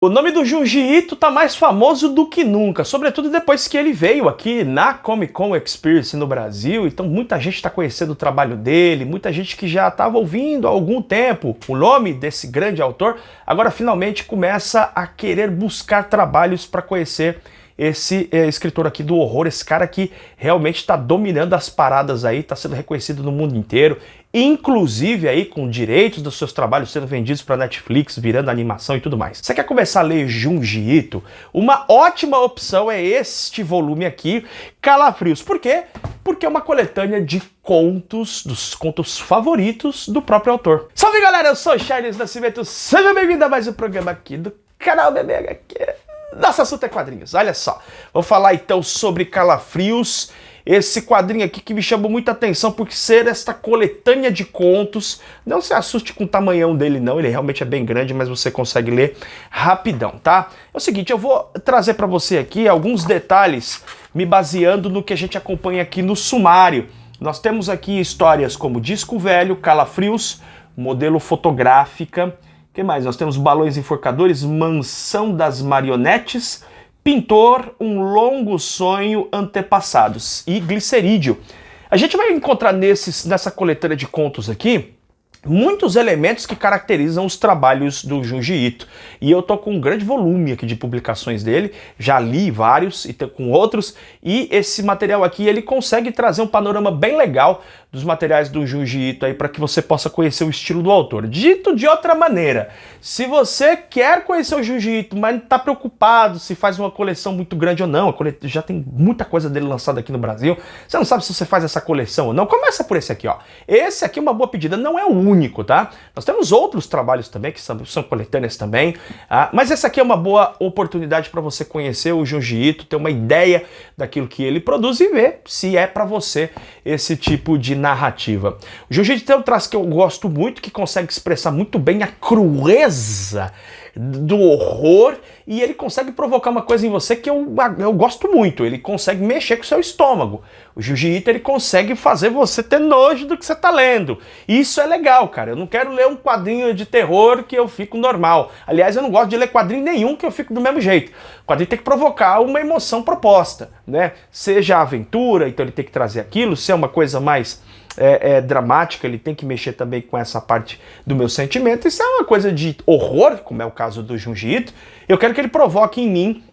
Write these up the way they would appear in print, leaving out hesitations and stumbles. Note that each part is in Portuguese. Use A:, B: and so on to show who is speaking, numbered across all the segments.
A: O nome do Junji Ito tá mais famoso do que nunca, sobretudo depois que ele veio aqui na Comic Con Experience no Brasil, então muita gente está conhecendo o trabalho dele, muita gente que já estava ouvindo há algum tempo o nome desse grande autor, agora finalmente começa a querer buscar trabalhos para conhecer esse escritor aqui do horror, esse cara que realmente está dominando as paradas aí, está sendo reconhecido no mundo inteiro, inclusive aí com direitos dos seus trabalhos sendo vendidos para Netflix, virando animação e tudo mais. Você quer começar a ler Junji Ito? Uma ótima opção é este volume aqui, Calafrios. Por quê? Porque é uma coletânea de contos, dos contos favoritos do próprio autor. Salve galera, eu sou o Charles Nascimento, seja bem-vindo a mais um programa aqui do canal BBHQ. Nosso assunto é quadrinhos, olha só. Vou falar então sobre Calafrios, esse quadrinho aqui que me chamou muita atenção por ser esta coletânea de contos. Não se assuste com o tamanhão dele não, ele realmente é bem grande, mas você consegue ler rapidão, tá? É o seguinte, eu vou trazer para você aqui alguns detalhes me baseando no que a gente acompanha aqui no sumário. Nós temos aqui histórias como Disco Velho, Calafrios, Modelo Fotográfica. O que mais? Nós temos Balões Enforcadores, Mansão das Marionetes, Pintor, Um Longo Sonho, Antepassados e Glicerídeo. A gente vai encontrar nessa coletânea de contos aqui muitos elementos que caracterizam os trabalhos do Junji Ito. E eu tô com um grande volume aqui de publicações dele, já li vários e com outros, e esse material aqui ele consegue trazer um panorama bem legal dos materiais do Junji Ito aí para que você possa conhecer o estilo do autor. Dito de outra maneira, se você quer conhecer o Junji Ito, mas não está preocupado se faz uma coleção muito grande ou não, já tem muita coisa dele lançada aqui no Brasil, você não sabe se você faz essa coleção ou não, começa por esse aqui, ó. Esse aqui é uma boa pedida, não é o único, tá? Nós temos outros trabalhos também, que são coletâneas também, mas essa aqui é uma boa oportunidade para você conhecer o Junji Ito, ter uma ideia daquilo que ele produz e ver se é para você esse tipo de narrativa. O Junji Ito tem um traço que eu gosto muito, que consegue expressar muito bem a crueza do horror, e ele consegue provocar uma coisa em você que eu gosto muito, ele consegue mexer com o seu estômago. O Junji Ito, ele consegue fazer você ter nojo do que você tá lendo. Isso é legal, cara. Eu não quero ler um quadrinho de terror que eu fico normal. Aliás, eu não gosto de ler quadrinho nenhum que eu fico do mesmo jeito. O quadrinho tem que provocar uma emoção proposta, né? Seja aventura, então ele tem que trazer aquilo, se é uma coisa mais dramática, ele tem que mexer também com essa parte do meu sentimento. E se é uma coisa de horror, como é o caso do Junji Ito, eu quero que ele provoque em mim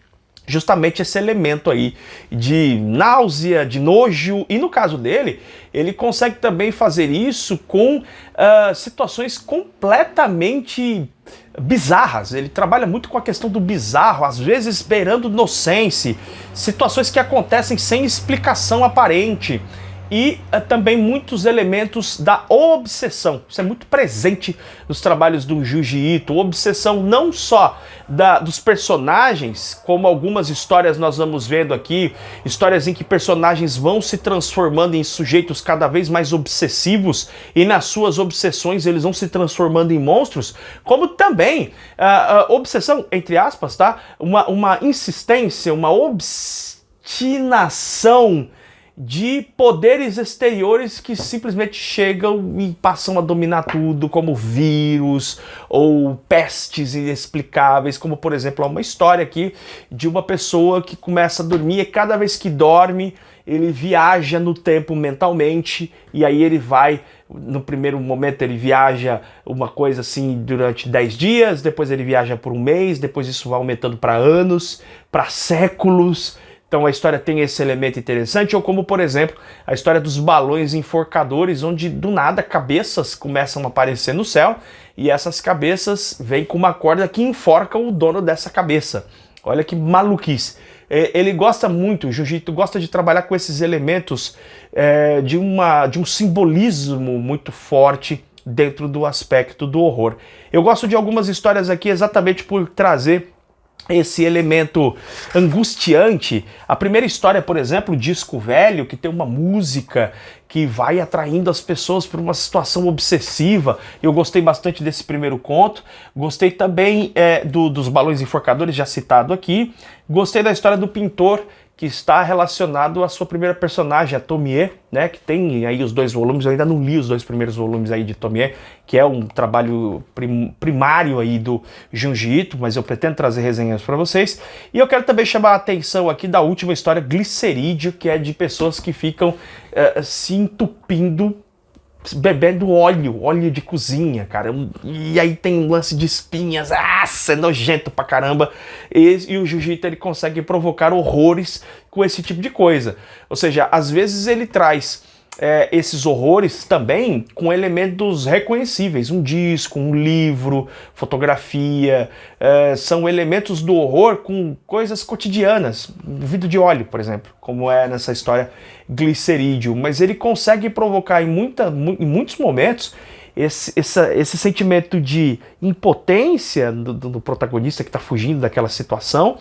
A: justamente esse elemento aí de náusea, de nojo, e no caso dele, ele consegue também fazer isso com situações completamente bizarras. Ele trabalha muito com a questão do bizarro, às vezes beirando nonsense, situações que acontecem sem explicação aparente. E também muitos elementos da obsessão. Isso é muito presente nos trabalhos do Junji Ito. Obsessão não só dos personagens, como algumas histórias nós vamos vendo aqui, histórias em que personagens vão se transformando em sujeitos cada vez mais obsessivos e nas suas obsessões eles vão se transformando em monstros, como também obsessão, entre aspas, tá? Uma insistência, uma obstinação de poderes exteriores que simplesmente chegam e passam a dominar tudo, como vírus ou pestes inexplicáveis, como por exemplo uma história aqui de uma pessoa que começa a dormir e cada vez que dorme ele viaja no tempo mentalmente, e aí ele vai, no primeiro momento ele viaja uma coisa assim durante 10 dias, depois ele viaja por um mês, depois isso vai aumentando para anos, para séculos. Então a história tem esse elemento interessante, ou como, por exemplo, a história dos balões enforcadores, onde do nada cabeças começam a aparecer no céu, e essas cabeças vêm com uma corda que enforca o dono dessa cabeça. Olha que maluquice. Ele gosta muito, o Junji Ito gosta de trabalhar com esses elementos de um simbolismo muito forte dentro do aspecto do horror. Eu gosto de algumas histórias aqui exatamente por trazer esse elemento angustiante. A primeira história, por exemplo, Disco Velho, que tem uma música que vai atraindo as pessoas para uma situação obsessiva. Eu gostei bastante desse primeiro conto. Gostei também dos Balões Enforcadores, já citado aqui. Gostei da história do Pintor, que está relacionado à sua primeira personagem, a Tomie, né, que tem aí os 2 volumes. Eu ainda não li os 2 primeiros volumes aí de Tomie, que é um trabalho primário aí do Junji Ito, mas eu pretendo trazer resenhas para vocês. E eu quero também chamar a atenção aqui da última história, Glicerídeo, que é de pessoas que ficam se entupindo, bebendo óleo de cozinha, cara. E aí tem um lance de espinhas, é nojento pra caramba. E o Jiu-Jitsu, ele consegue provocar horrores com esse tipo de coisa. Ou seja, às vezes ele traz esses horrores também com elementos reconhecíveis, um disco, um livro, fotografia, são elementos do horror com coisas cotidianas, um vidro de óleo, por exemplo, como é nessa história Glicerídeo, mas ele consegue provocar em muitos momentos esse sentimento de impotência do protagonista que está fugindo daquela situação,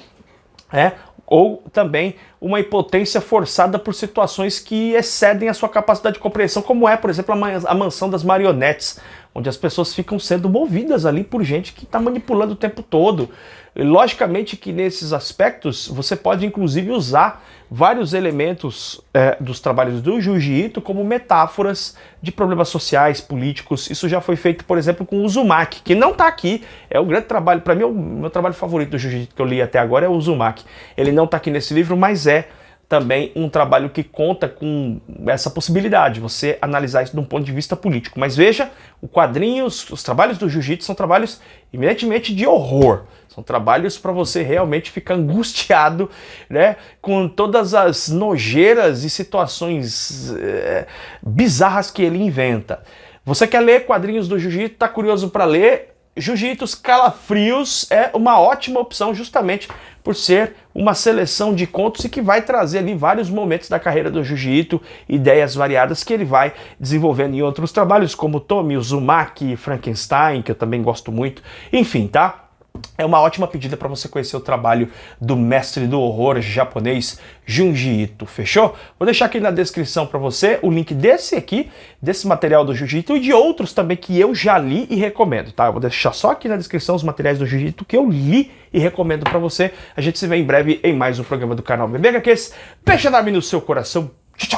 A: ou também uma impotência forçada por situações que excedem a sua capacidade de compreensão, como é, por exemplo, a mansão das marionetes, onde as pessoas ficam sendo movidas ali por gente que está manipulando o tempo todo. E, logicamente que nesses aspectos você pode inclusive usar vários elementos dos trabalhos do Junji Ito como metáforas de problemas sociais, políticos. Isso já foi feito, por exemplo, com o Uzumaki, que não está aqui. É o grande trabalho, para mim, o meu trabalho favorito do Junji Ito que eu li até agora é o Uzumaki. Ele não está aqui nesse livro, mas é também um trabalho que conta com essa possibilidade, você analisar isso de um ponto de vista político. Mas veja, o quadrinho, os trabalhos do Jiu-Jitsu são trabalhos eminentemente de horror. São trabalhos para você realmente ficar angustiado, né, com todas as nojeiras e situações bizarras que ele inventa. Você quer ler quadrinhos do Jiu-Jitsu, está curioso para ler? Jiu-Jitsu Calafrios é uma ótima opção justamente por ser uma seleção de contos e que vai trazer ali vários momentos da carreira do Jiu-Jitsu, ideias variadas que ele vai desenvolvendo em outros trabalhos como Tommy, Uzumaki, Frankenstein, que eu também gosto muito, enfim, tá? É uma ótima pedida para você conhecer o trabalho do mestre do horror japonês Junji Ito, fechou? Vou deixar aqui na descrição para você o link desse aqui, desse material do Junji Ito e de outros também que eu já li e recomendo, tá? Eu vou deixar só aqui na descrição os materiais do Junji Ito que eu li e recomendo para você. A gente se vê em breve em mais um programa do canal BBHQs. Beijo enorme no seu coração.